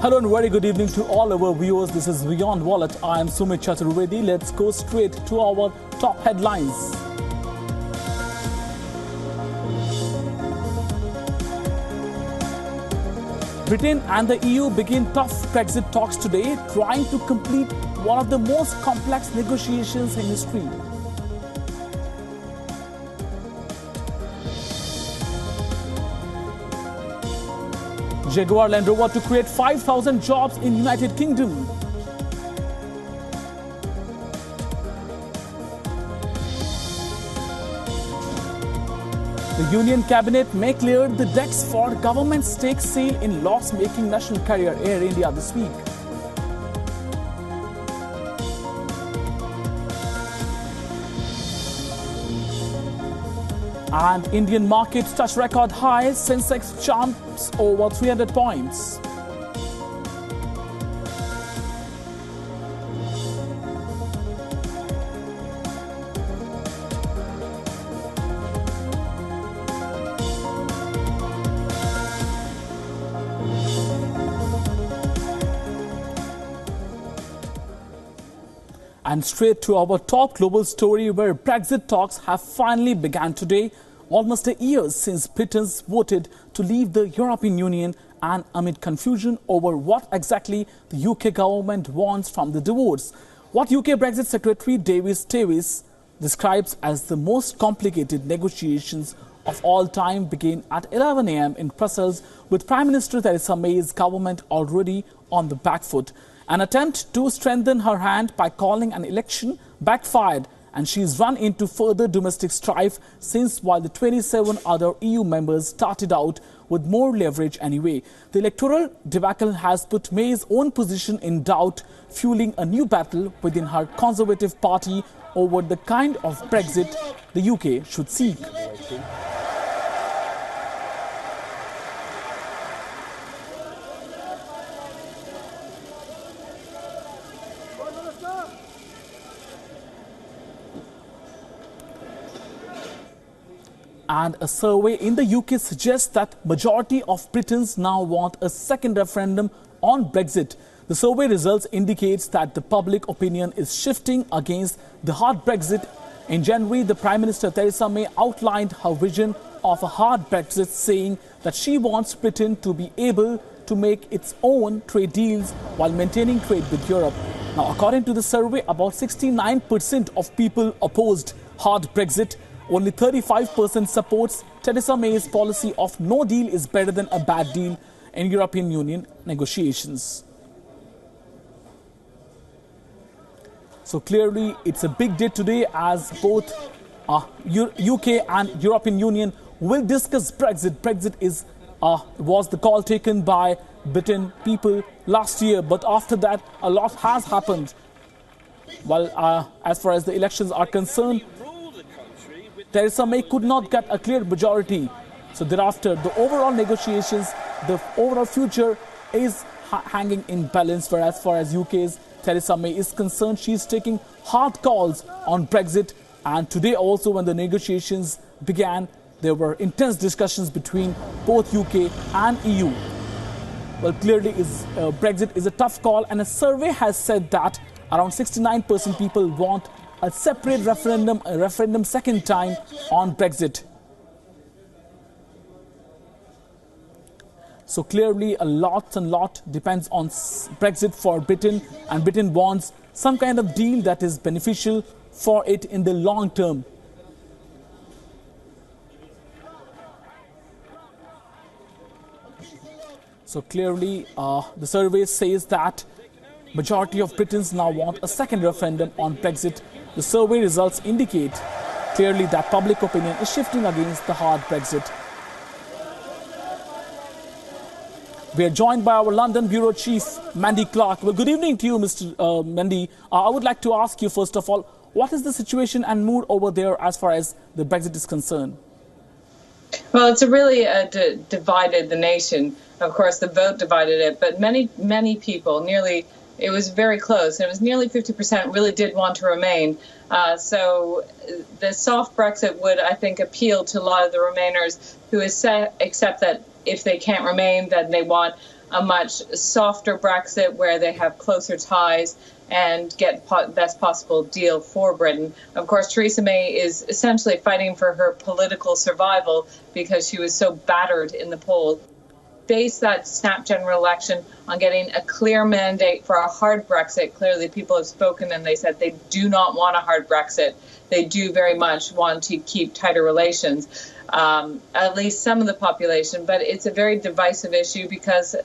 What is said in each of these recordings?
Hello and very good evening to all our viewers. This is WION Wallet. I am Sumit Chaturvedi. Let's go straight to our top headlines. Britain and the EU begin tough Brexit talks today, trying to complete one of the most complex negotiations in history. Jaguar Land Rover to create 5,000 jobs in United Kingdom. The Union Cabinet may clear the decks for government stake sale in loss-making national carrier Air India this week. And Indian markets touch record highs, Sensex jumps over 300 points. And straight to our top global story, where Brexit talks have finally begun today, almost a year since Britain voted to leave the European Union, and amid confusion over what exactly the UK government wants from the divorce. What UK Brexit Secretary Davis describes as the most complicated negotiations of all time began at 11 a.m. in Brussels, with Prime Minister Theresa May's government already on the back foot. An attempt to strengthen her hand by calling an election backfired, and she's run into further domestic strife since, while the 27 other EU members started out with more leverage anyway. The electoral debacle has put May's own position in doubt, fueling a new battle within her Conservative Party over the kind of Brexit the UK should seek. And a survey in the UK suggests that majority of Britons now want a second referendum on Brexit. The survey results indicates that the public opinion is shifting against the hard Brexit. In January, the Prime Minister Theresa May outlined her vision of a hard Brexit, saying that she wants Britain to be able to make its own trade deals while maintaining trade with Europe. Now, according to the survey, about 69% of people opposed hard Brexit. Only 35% supports Theresa May's policy of no deal is better than a bad deal in European Union negotiations. So clearly, it's a big day today, as both UK and European Union will discuss Brexit. Brexit was the call taken by Britain people last year, but after that, a lot has happened. Well, as far as the elections are concerned, Theresa May could not get a clear majority. So thereafter, the overall negotiations, the overall future is hanging in balance. Whereas, as far as UK's Theresa May is concerned, she is taking hard calls on Brexit. And today also, when the negotiations began, there were intense discussions between both UK and EU. Well, clearly, Brexit is a tough call, and a survey has said that around 69% people want a separate referendum second time on Brexit. So clearly, a lot depends on Brexit for Britain, and Britain wants some kind of deal that is beneficial for it in the long term. So clearly, the survey says that majority of Britons now want a second referendum on Brexit. The survey results indicate clearly that public opinion is shifting against the hard Brexit. We are joined by our London Bureau Chief, Mandy Clark. Well, good evening to you, Mr. Mandy. I would like to ask you, first of all, what is the situation and mood over there as far as the Brexit is concerned? Well, it's really divided the nation. Of course, the vote divided it, but many people, it was very close. It was nearly 50% really did want to remain. So the soft Brexit would, I think, appeal to a lot of the Remainers who accept that if they can't remain, then they want a much softer Brexit where they have closer ties and get best possible deal for Britain. Of course, Theresa May is essentially fighting for her political survival because she was so battered in the polls. Base that snap general election on getting a clear mandate for a hard Brexit. Clearly, people have spoken and they said they do not want a hard Brexit. They do very much want to keep tighter relations, at least some of the population. But it's a very divisive issue because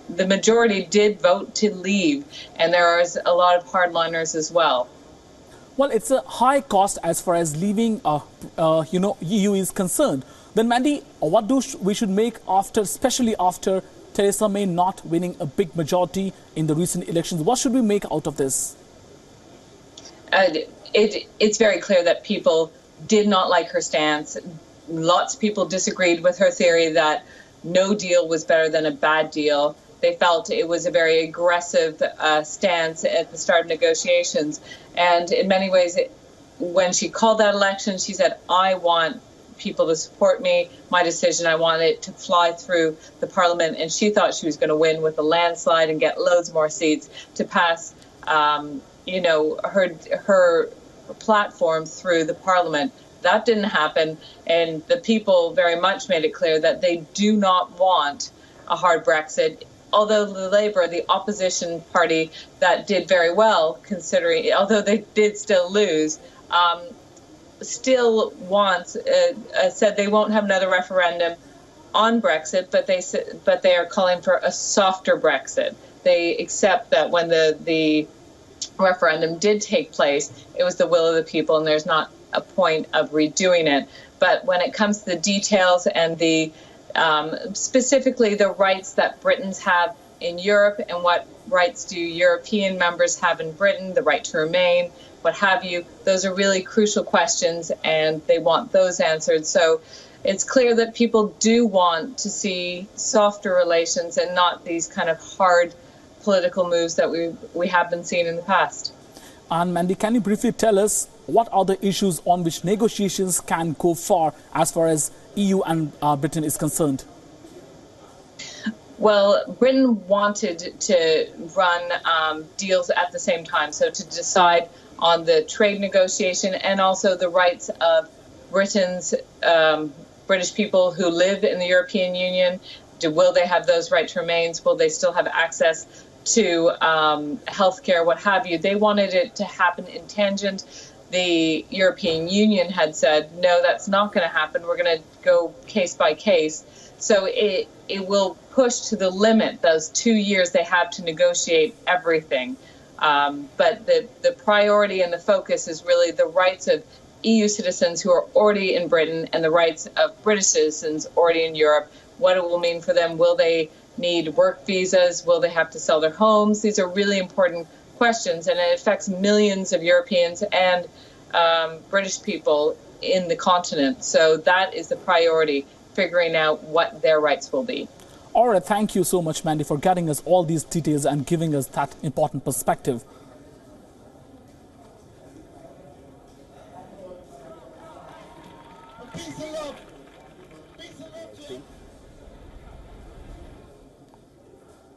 the majority did vote to leave, and there are a lot of hardliners as well. Well, it's a high cost as far as leaving, EU is concerned. Then, Mandy, what we should make after, especially after Theresa May not winning a big majority in the recent elections? What should we make out of this? It's very clear that people did not like her stance. Lots of people disagreed with her theory that no deal was better than a bad deal. They felt it was a very aggressive stance at the start of negotiations. And in many ways, when she called that election, she said, I want people to support me, my decision, I want it to fly through the parliament. And she thought she was going to win with a landslide and get loads more seats to pass, her platform through the parliament. That didn't happen. And the people very much made it clear that they do not want a hard Brexit. Although the Labour, the opposition party that did very well, considering, although they did still lose, still wants, said they won't have another referendum on Brexit, but they are calling for a softer Brexit. They accept that when the referendum did take place, it was the will of the people, and there's not a point of redoing it. But when it comes to the details and the specifically the rights that Britons have in Europe and what rights do European members have in Britain, the right to remain, what have you, those are really crucial questions, and they want those answered. So it's clear that people do want to see softer relations and not these kind of hard political moves that we have been seeing in the past. And Mandy, can you briefly tell us what are the issues on which negotiations can go far as EU and Britain is concerned? Well, Britain wanted to run deals at the same time, so to decide on the trade negotiation and also the rights of Britain's British people who live in the European Union. Will they have those right to remain? Will they still have access to healthcare, what have you? They wanted it to happen in tangent. The European Union had said, no, that's not going to happen. We're going to go case by case. So it will push to the limit those 2 years they have to negotiate everything. But the priority and the focus is really the rights of EU citizens who are already in Britain and the rights of British citizens already in Europe. What it will mean for them. Will they need work visas? Will they have to sell their homes? These are really important questions, and it affects millions of Europeans and British people in the continent. So that is the priority, figuring out what their rights will be. All right, thank you so much, Mandy, for getting us all these details and giving us that important perspective.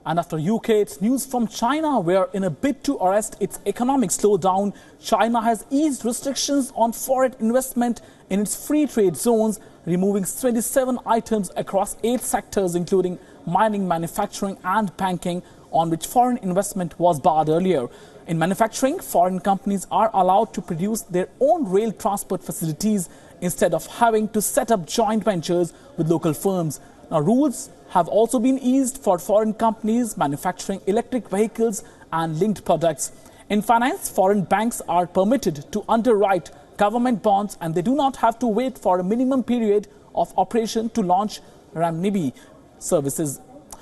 And after UK, it's news from China, where in a bid to arrest its economic slowdown, China has eased restrictions on foreign investment in its free trade zones, removing 27 items across 8 sectors, including mining, manufacturing and banking, on which foreign investment was barred earlier. In manufacturing, foreign companies are allowed to produce their own rail transport facilities instead of having to set up joint ventures with local firms. Now, rules have also been eased for foreign companies manufacturing electric vehicles and linked products. In finance, foreign banks are permitted to underwrite government bonds, and they do not have to wait for a minimum period of operation to launch renminbi services.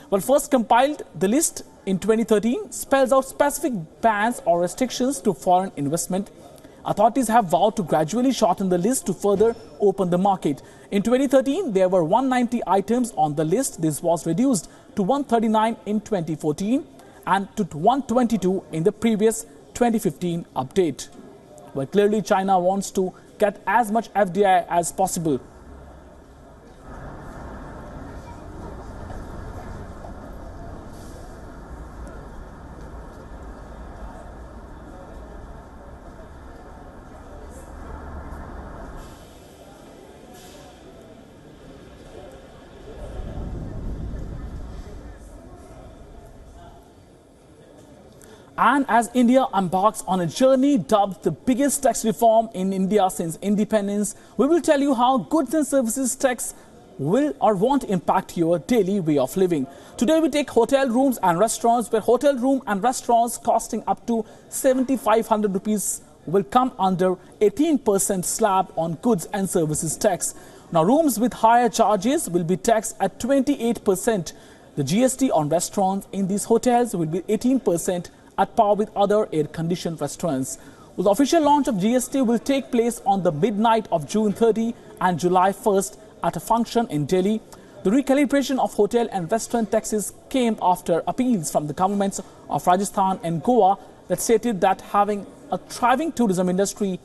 Well, first compiled, the list in 2013 spells out specific bans or restrictions to foreign investment. Authorities have vowed to gradually shorten the list to further open the market. In 2013, there were 190 items on the list. This was reduced to 139 in 2014 and to 122 in the previous 2015 update. But clearly, China wants to get as much FDI as possible. And as India embarks on a journey dubbed the biggest tax reform in India since independence, we will tell you how goods and services tax will or won't impact your daily way of living. Today we take hotel rooms and restaurants, where hotel room and restaurants costing up to 7,500 rupees will come under 18% slab on goods and services tax. Now rooms with higher charges will be taxed at 28%. The GST on restaurants in these hotels will be 18%, at par with other air-conditioned restaurants. Well, the official launch of GST will take place on the midnight of June 30 and July 1st at a function in Delhi. The recalibration of hotel and restaurant taxes came after appeals from the governments of Rajasthan and Goa that stated that having a thriving tourism industry.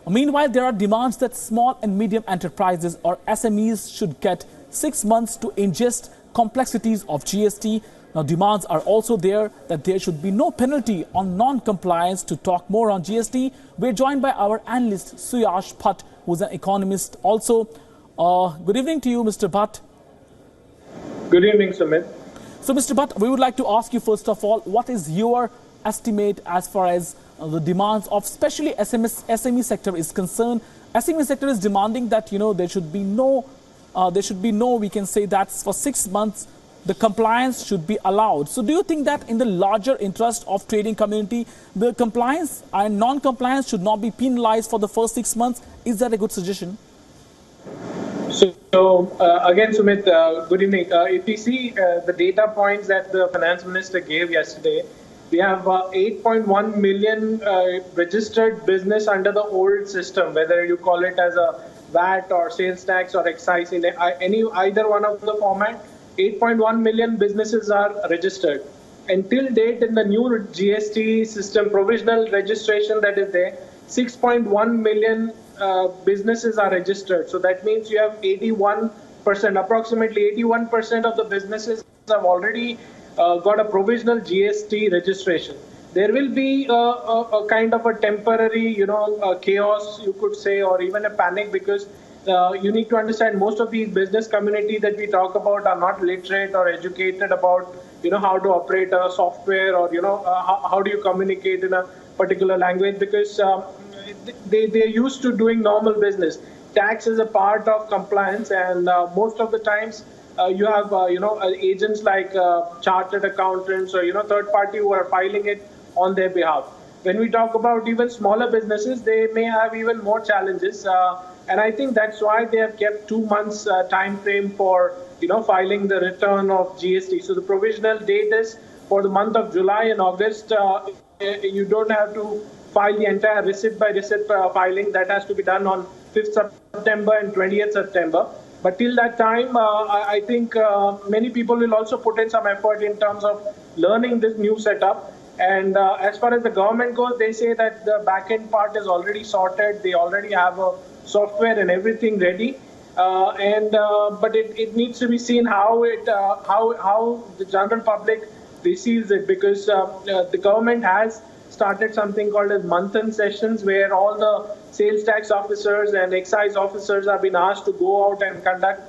Meanwhile, there are demands that small and medium enterprises or SMEs should get 6 months to ingest complexities of GST. Now, demands are also there that there should be no penalty on non-compliance. To talk more on GST, we're joined by our analyst Suyash Bhatt, who's an economist also. Good evening to you, Mr. Bhatt. Good evening, Sumit. So, Mr. Bhatt, we would like to ask you first of all, what is your estimate as far as the demands of especially SME sector is concerned? SME sector is demanding that there should be no, we can say that for 6 months the compliance should be allowed. So do you think that in the larger interest of trading community, the compliance and non-compliance should not be penalized for the first 6 months? Is that a good suggestion? So again, Sumit, good evening. If you see the data points that the finance minister gave yesterday, we have 8.1 million registered business under the old system, whether you call it as a VAT or sales tax or excise in either one of the format. 8.1 million businesses are registered. Until date, in the new GST system, provisional registration that is there, 6.1 million businesses are registered. So that means you have 81%, approximately 81% of the businesses have already got a provisional GST registration. There will be a kind of a temporary, chaos, you could say, or even a panic, because you need to understand most of these business community that we talk about are not literate or educated about, how to operate a software, or, how do you communicate in a particular language, because they're used to doing normal business. Tax is a part of compliance, and most of the times you have, agents like chartered accountants or, third party who are filing it on their behalf. When we talk about even smaller businesses, they may have even more challenges. And I think that's why they have kept 2 months time frame for filing the return of GST. So the provisional date is for the month of July and August. You don't have to file the entire receipt by receipt filing. That has to be done on 5th September and 20th September. But till that time, I think many people will also put in some effort in terms of learning this new setup. And as far as the government goes, they say that the back-end part is already sorted. They already have a software and everything ready. But it needs to be seen how the general public receives it, because the government has started something called as Manthan sessions, where all the sales tax officers and excise officers have been asked to go out and conduct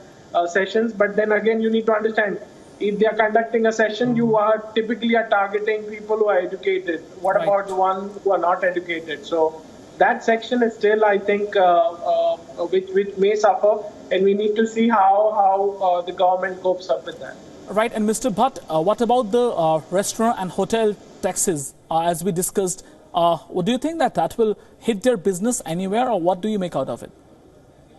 sessions. But then again, you need to understand, if they are conducting a session, you are typically targeting people who are educated. What about the ones who are not educated? So that section is still, I think, which may suffer, and we need to see how the government copes up with that. Right, and Mr. Bhatt, what about the restaurant and hotel taxes, as we discussed? Do you think that will hit their business anywhere, or what do you make out of it?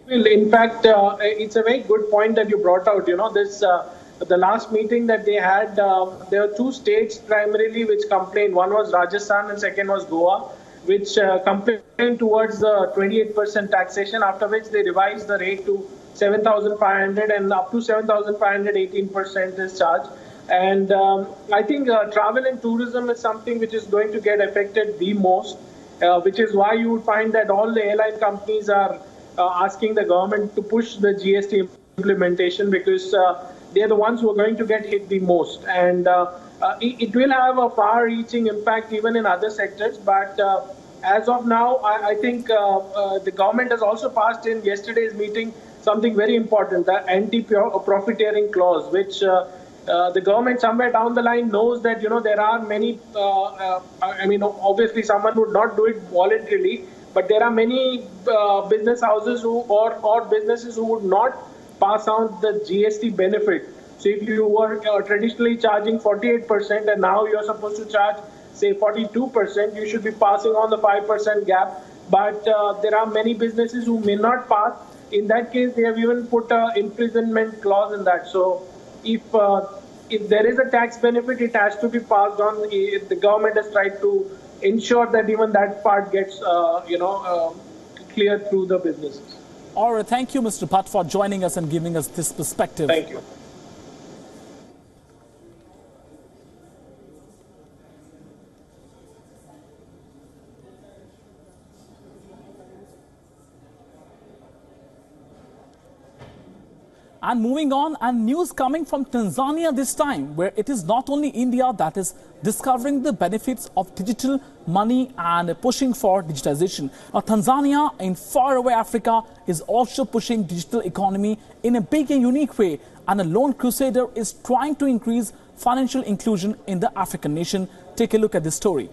Well, in fact, it's a very good point that you brought out. The last meeting that they had, there were 2 states primarily which complained. One was Rajasthan and second was Goa, which complained towards the 28% taxation, after which they revised the rate to 7,500, and up to 7,500, 18% is charged. And I think travel and tourism is something which is going to get affected the most, which is why you would find that all the airline companies are asking the government to push the GST implementation, because they're the ones who are going to get hit the most. And it will have a far-reaching impact even in other sectors. But as of now, I think the government has also passed in yesterday's meeting something very important, the anti-profiteering clause, which The government somewhere down the line knows that, there are many, obviously someone would not do it voluntarily, but there are many business houses or businesses who would not pass on the GST benefit. So if you were traditionally charging 48% and now you're supposed to charge, say, 42%, you should be passing on the 5% gap. But there are many businesses who may not pass. In that case, they have even put an imprisonment clause in that. So if there is a tax benefit, it has to be passed on. The government has tried to ensure that even that part gets, cleared through the businesses. All right, thank you, Mr. Bhatt, for joining us and giving us this perspective. Thank you. And moving on, and news coming from Tanzania this time, where it is not only India that is discovering the benefits of digital money and pushing for digitization. Now, Tanzania in faraway Africa is also pushing digital economy in a big and unique way. And a lone crusader is trying to increase financial inclusion in the African nation. Take a look at this story.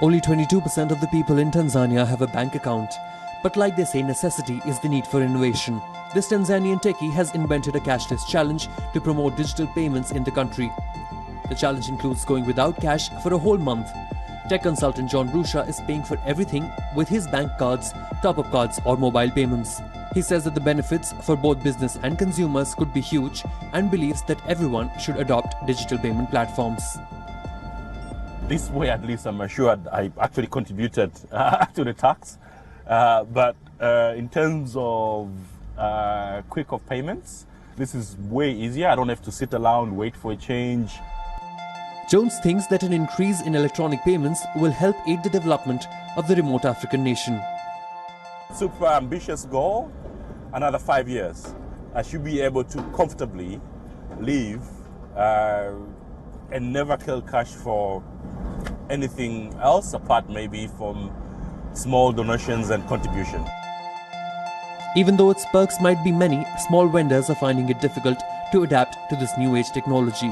Only 22% of the people in Tanzania have a bank account. But like they say, necessity is the need for innovation. This Tanzanian techie has invented a cashless challenge to promote digital payments in the country. The challenge includes going without cash for a whole month. Tech consultant John Brusha is paying for everything with his bank cards, top-up cards or mobile payments. He says that the benefits for both business and consumers could be huge and believes that everyone should adopt digital payment platforms. This way, at least, I'm assured I actually contributed to the tax. But in terms of quick of payments, this is way easier. I don't have to sit around, wait for a change. Jones thinks that an increase in electronic payments will help aid the development of the remote African nation. Super ambitious goal, another 5 years. I should be able to comfortably live and never kill cash for anything else apart maybe from small donations and contribution. Even though its perks might be many, small vendors are finding it difficult to adapt to this new age technology.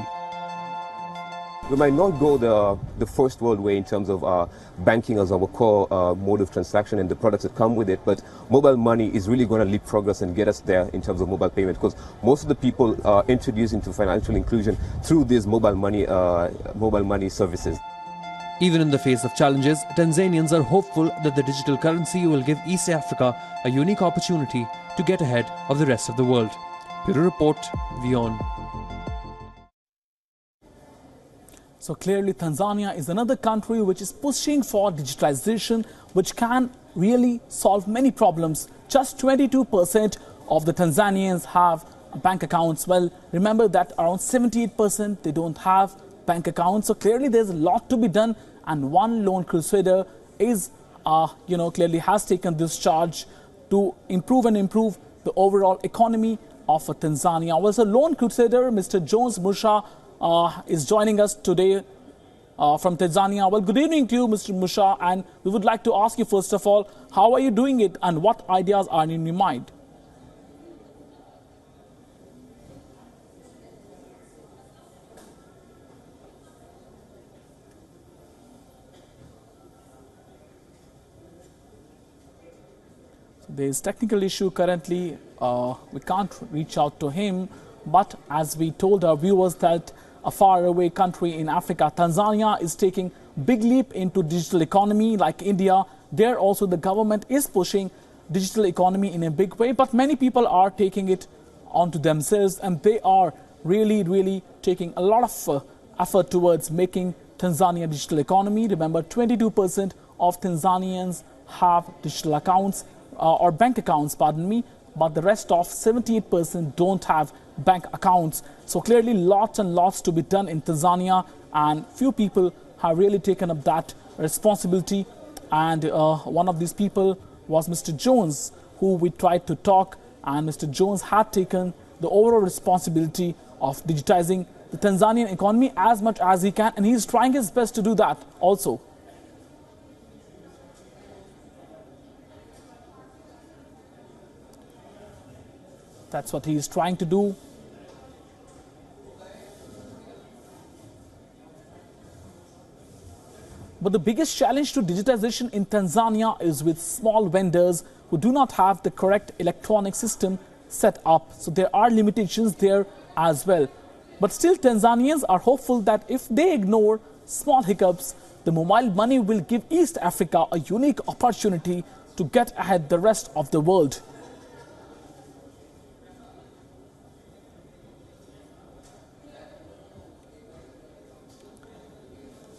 We might not go the first world way in terms of banking as our core mode of transaction and the products that come with it, but mobile money is really going to lead progress and get us there in terms of mobile payment, because most of the people are introduced into financial inclusion through these mobile money services. Even in the face of challenges, Tanzanians are hopeful that the digital currency will give East Africa a unique opportunity to get ahead of the rest of the world. Bureau Report, WION. So clearly, Tanzania is another country which is pushing for digitalization, which can really solve many problems. Just 22% of the Tanzanians have bank accounts. Well, remember that around 78% they don't have bank accounts. So clearly, there's a lot to be done. And one lone crusader is, clearly has taken this charge to improve the overall economy of Tanzania. Well, so lone crusader, Mr. Jones Musha, is joining us today from Tanzania. Well, good evening to you, Mr. Musha, and we would like to ask you first of all, how are you doing it and what ideas are in your mind? There is technical issue currently. We can't reach out to him. But as we told our viewers that a faraway country in Africa, Tanzania, is taking big leap into digital economy like India. There also the government is pushing digital economy in a big way. But many people are taking it onto themselves and they are really taking a lot of effort towards making Tanzania digital economy. Remember, 22% of Tanzanians have digital accounts. Or bank accounts, pardon me, but the rest of 78% don't have bank accounts. So clearly lots and lots to be done in Tanzania, and few people have really taken up that responsibility. And one of these people was Mr. Jones, who we tried to talk, and Mr. Jones had taken the overall responsibility of digitizing the Tanzanian economy as much as he can, and he's trying his best to do that also. That's what he is trying to do. But the biggest challenge to digitization in Tanzania is with small vendors who do not have the correct electronic system set up. So there are limitations there as well. But still, Tanzanians are hopeful that if they ignore small hiccups, the mobile money will give East Africa a unique opportunity to get ahead the rest of the world.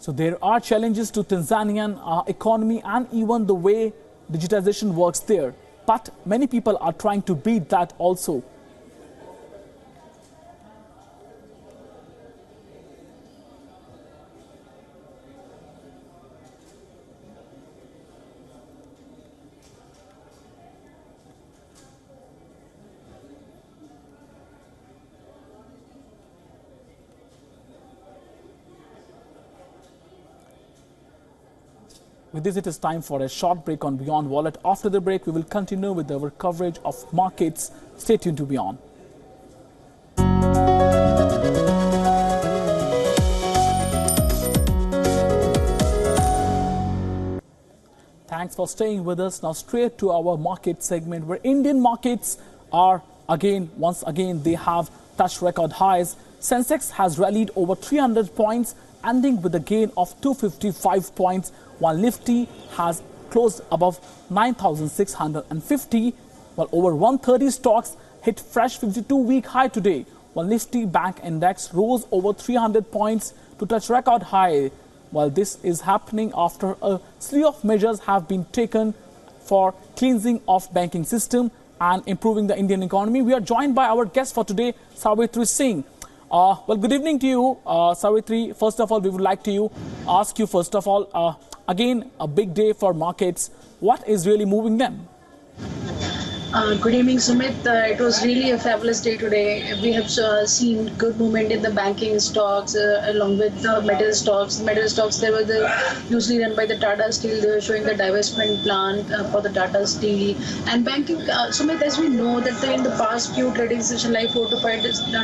So there are challenges to Tanzanian economy and even the way digitization works there. But many people are trying to beat that also. With this, it is time for a short break on WION Wallet. After the break, we will continue with our coverage of markets. Stay tuned to WION. Thanks for staying with us. Now straight to our market segment, where Indian markets are once again, they have touched record highs. Sensex has rallied over 300 points, ending with a gain of 255 points, while Nifty has closed above 9,650, while over 130 stocks hit fresh 52-week high today, while Nifty Bank Index rose over 300 points to touch record high. While this is happening after a slew of measures have been taken for cleansing of banking system and improving the Indian economy. We are joined by our guest for today, Chaturvedi Singh. Well, good evening to you, Chaturvedi. First of all, we would like to ask you, first of all, again, a big day for markets. What is really moving them? Good evening, Sumit. It was really a fabulous day today. We have seen good movement in the banking stocks along with the metal stocks. The metal stocks, they were usually run by the Tata Steel. They were showing the divestment plan for the Tata Steel. And banking, Sumit, as we know that in the past few trading sessions, like 4 to 5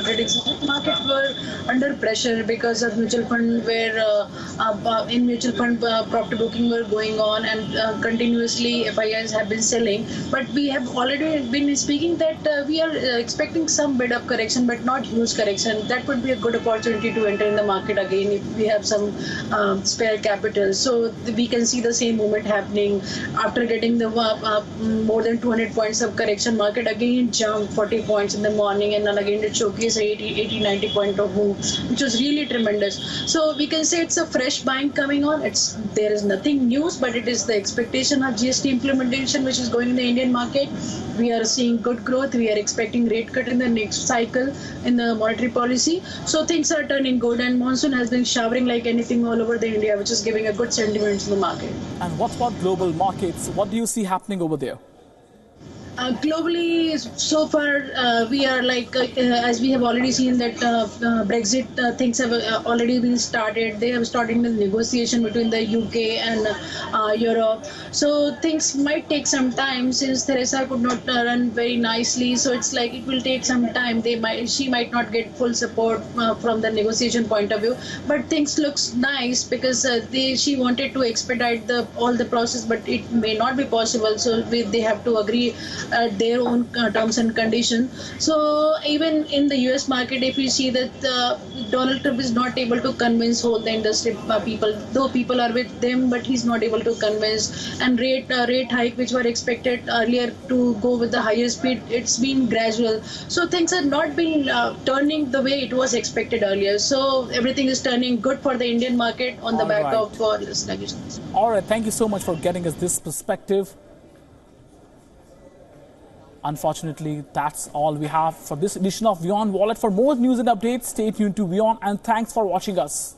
trading sessions, markets were under pressure because of mutual fund where in mutual fund profit booking were going on and continuously FIIs have been selling. But we have already been speaking that we are expecting some bit of correction, but not huge correction. That would be a good opportunity to enter in the market again if we have some spare capital. So we can see the same movement happening after getting the more than 200 points of correction. Market again jumped 40 points in the morning, and then again it showcased 80-90 point of move, which was really tremendous. So we can say it's a fresh buying coming on. There is nothing news, but it is the expectation of GST implementation which is going in the Indian market. We are seeing good growth. We are expecting rate cut in the next cycle in the monetary policy. So things are turning good, and monsoon has been showering like anything all over the India, which is giving a good sentiment to the market. And what about global markets? What do you see happening over there? Globally, so far, we are like, as we have already seen that Brexit things have already been started. They have started the negotiation between the UK and Europe. So things might take some time since Theresa could not run very nicely. So it's like it will take some time. She might not get full support from the negotiation point of view. But things looks nice because she wanted to expedite all the process, but it may not be possible. So they have to agree their own terms and conditions. So even in the US market, if you see that Donald Trump is not able to convince whole the industry people, though people are with them, but he's not able to convince. And rate hike which were expected earlier to go with the higher speed, it's been gradual. So things have not been turning the way it was expected earlier. So everything is turning good for the Indian market on the back of sluggishness. All right, thank you so much for getting us this perspective. Unfortunately, that's all we have for this edition of WION Wallet. For more news and updates, stay tuned to WION, and thanks for watching us.